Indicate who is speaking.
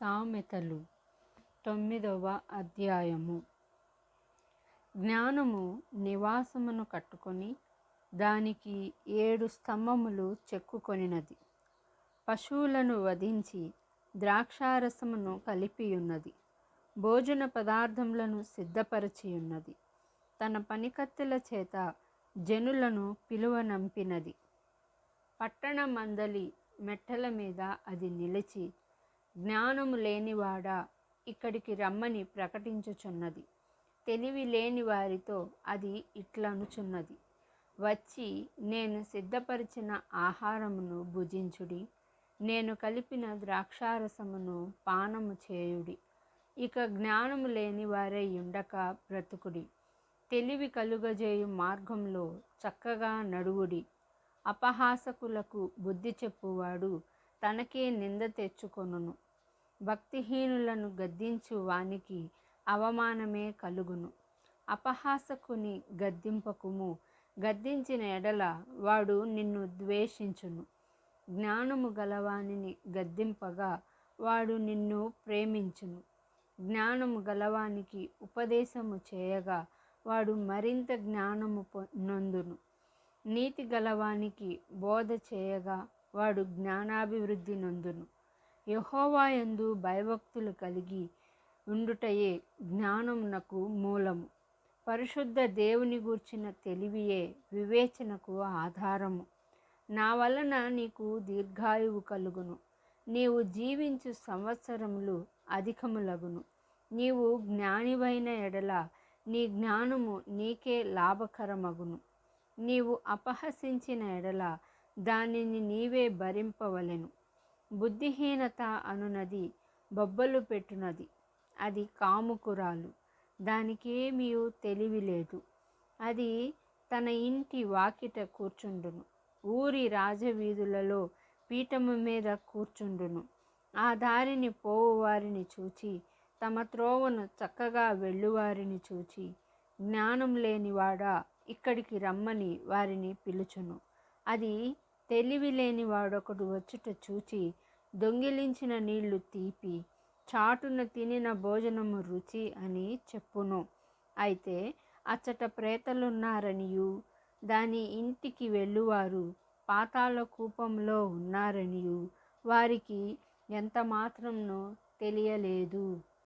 Speaker 1: సామెతలు 9వ అధ్యాయము. జ్ఞానము నివాసమును కట్టుకొని దానికి 7 స్తంభములు చెక్కుకొనినది. పశువులను వధించి ద్రాక్షారసమును కలిపియున్నది. భోజన పదార్థములను సిద్ధపరచియున్నది. తన పనికత్తెల చేత జనులను పిలువనంపినది. పట్టణ మందలి మెట్టల మీద అది నిలిచి, జ్ఞానము లేనివాడా, ఇక్కడికి రమ్మని ప్రకటించుచున్నది. తెలివి లేని వారితో అది ఇట్లనుచున్నది, వచ్చి నేను సిద్ధపరిచిన ఆహారమును భుజించుడి, నేను కలిపిన ద్రాక్షారసమును పానము చేయుడి. ఇక జ్ఞానము లేని వారై ఉండక బ్రతుకుడి. తెలివి కలుగజేయు మార్గంలో చక్కగా నడువుడి. అపహాసకులకు బుద్ధి చెప్పువాడు తనకే నింద తెచ్చుకొనును. భక్తిహీనులను గద్దించు వానికి అవమానమే కలుగును. అపహాసకుని గద్దింపకుము, గద్దించిన ఎడల వాడు నిన్ను ద్వేషించును. జ్ఞానము గలవానిని గద్దింపగా వాడు నిన్ను ప్రేమించును. జ్ఞానము గలవానికి ఉపదేశము చేయగా వాడు మరింత జ్ఞానము నొందును. నీతి గలవానికి బోధ చేయగా వాడు జ్ఞానాభివృద్ధి నొందును. యెహోవా యందు భయభక్తులు కలిగి ఉండుటయే జ్ఞానమునకు మూలము. పరిశుద్ధ దేవుని గూర్చిన తెలివియే వివేచనకు ఆధారము. నా వలన నీకు దీర్ఘాయువు కలుగును. నీవు జీవించు సంవత్సరములు అధికములగును. నీవు జ్ఞానివైన ఎడల నీ జ్ఞానము నీకే లాభకరమగును. నీవు అపహసించిన ఎడల దానిని నీవే భరింపవలెను. బుద్ధిహీనత అనునది బొబ్బలు పెట్టునది. అది కాముకురాలు, దానికేమీ తెలివి లేదు. అది తన ఇంటి వాకిట కూర్చుండును. ఊరి రాజవీధులలో పీఠము మీద కూర్చుండును. ఆ దారిని పోవువారిని చూచి, తమ త్రోవను చక్కగా వెళ్ళువారిని చూచి, జ్ఞానం లేనివాడా, ఇక్కడికి రమ్మని వారిని పిలుచును. అది తెలివి లేని వాడొకడు వచ్చుట చూచి, దొంగిలించిన నీళ్లు తీపి, చాటున తినిన భోజనము రుచి అని చెప్పును. అయితే అచ్చట ప్రేతలున్నారనియు, దాని ఇంటికి వెళ్ళువారు పాతాళ కూపంలో ఉన్నారనియు వారికి ఎంత మాత్రమునో తెలియలేదు.